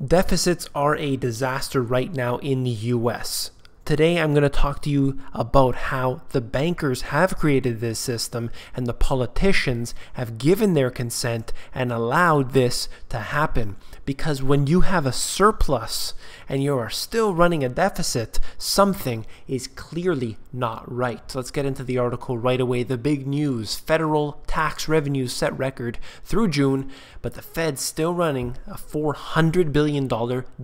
Deficits are a disaster right now in the US. Today I'm going to talk to you about how the bankers have created this system and the politicians have given their consent and allowed this to happen. Because when you have a surplus and you are still running a deficit, something is clearly not right. So let's get into the article right away. The big news: federal tax revenues set record through June, but the Fed's still running a $400 billion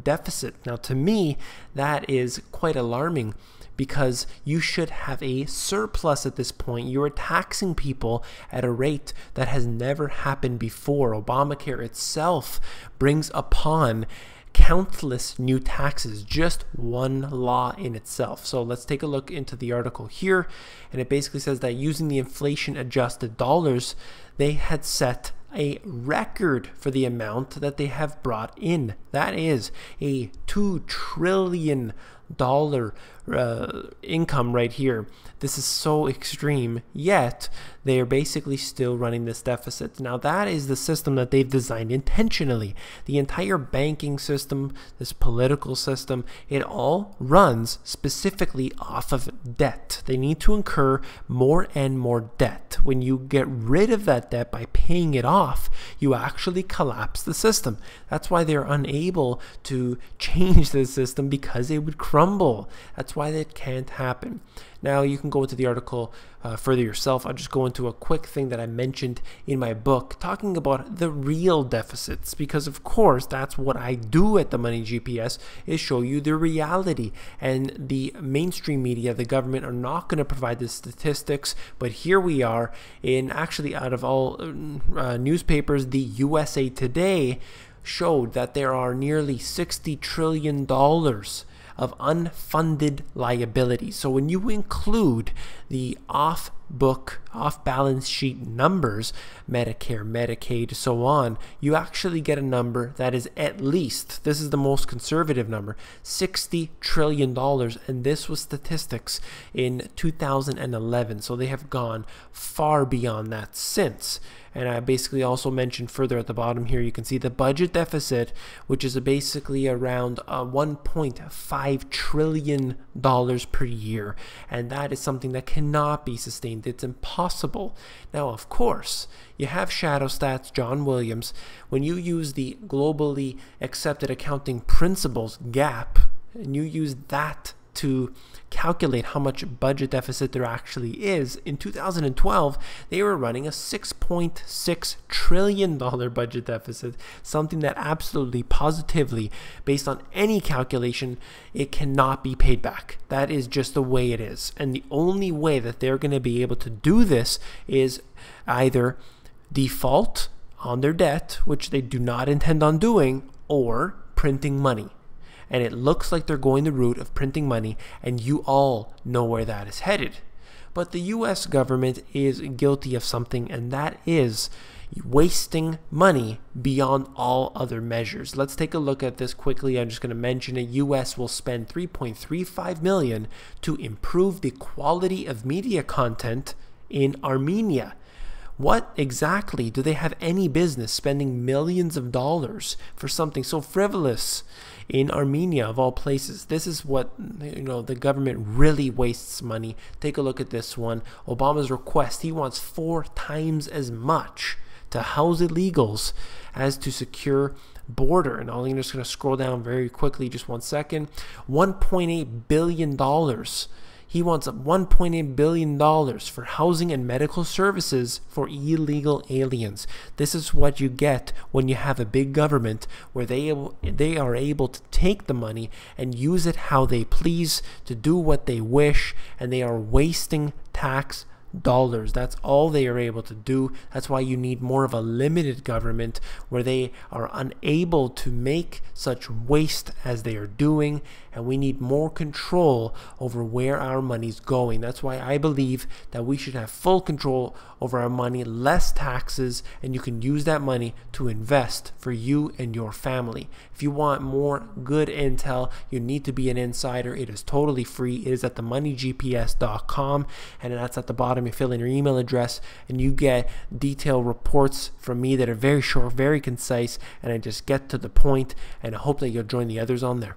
deficit. Now, to me, that is quite alarming, because you should have a surplus at this point. You are taxing people at a rate that has never happened before. Obamacare itself brings upon countless new taxes, just one law in itself. So let's take a look into the article here, and it basically says that using the inflation adjusted dollars, they had set a record for the amount that they have brought in. That is a $2 trillion income right here. This is so extreme, yet they are basically still running this deficit. Now, that is the system that they've designed intentionally. The entire banking system, this political system, it all runs specifically off of debt. They need to incur more and more debt. When you get rid of that debt by paying it off, you actually collapse the system. That's why they're unable to change the system, because it would crumble. That's why that can't happen. Now, you can go into the article further yourself. I'll just go into a quick thing that I mentioned in my book, talking about the real deficits, because of course that's what I do at the Money GPS, is show you the reality. And the mainstream media, the government, are not going to provide the statistics, but here we are. In actually, out of all newspapers, the USA Today showed that there are nearly $60 trillion of unfunded liabilities. So when you include the off-balance sheet numbers, Medicare, Medicaid, so on, you actually get a number that is at least, this is the most conservative number, $60 trillion. And this was statistics in 2011. So they have gone far beyond that since. And I basically also mentioned further at the bottom here, you can see the budget deficit, which is basically around $1.5 trillion per year. And that is something that cannot be sustained. It's impossible. Now, of course, you have shadow stats, John Williams. When you use the globally accepted accounting principles, GAAP, and you use that to calculate how much budget deficit there actually is, in 2012 they were running a $6.6 trillion budget deficit, something that absolutely positively, based on any calculation, it cannot be paid back. That is just the way it is. And the only way that they're going to be able to do this is either default on their debt, which they do not intend on doing, or printing money. And it looks like they're going the route of printing money, and you all know where that is headed. But the US government is guilty of something, and that is wasting money beyond all other measures. Let's take a look at this quickly. I'm just going to mention it. US will spend $3.35 million to improve the quality of media content in Armenia. What exactly? Do they have any business spending millions of dollars for something so frivolous in Armenia, of all places? This is what, the government really wastes money. Take a look at this one. Obama's request, he wants 4 times as much to house illegals as to secure border. And I'm just going to scroll down very quickly, just 1 second. $1.8 billion. He wants $1.8 billion for housing and medical services for illegal aliens. This is what you get when you have a big government, where they are able to take the money and use it how they please, to do what they wish, and they are wasting tax dollars. That's all they are able to do. That's why you need more of a limited government, where they are unable to make such waste as they are doing, and we need more control over where our money's going. That's why I believe that we should have full control over our money, less taxes, and you can use that money to invest for you and your family. If you want more good intel, you need to be an insider. It is totally free. It is at themoneygps.com, and that's at the bottom bottom. You fill in your email address, and you get detailed reports from me that are very short, very concise, and I just get to the point, and I hope that you'll join the others on there.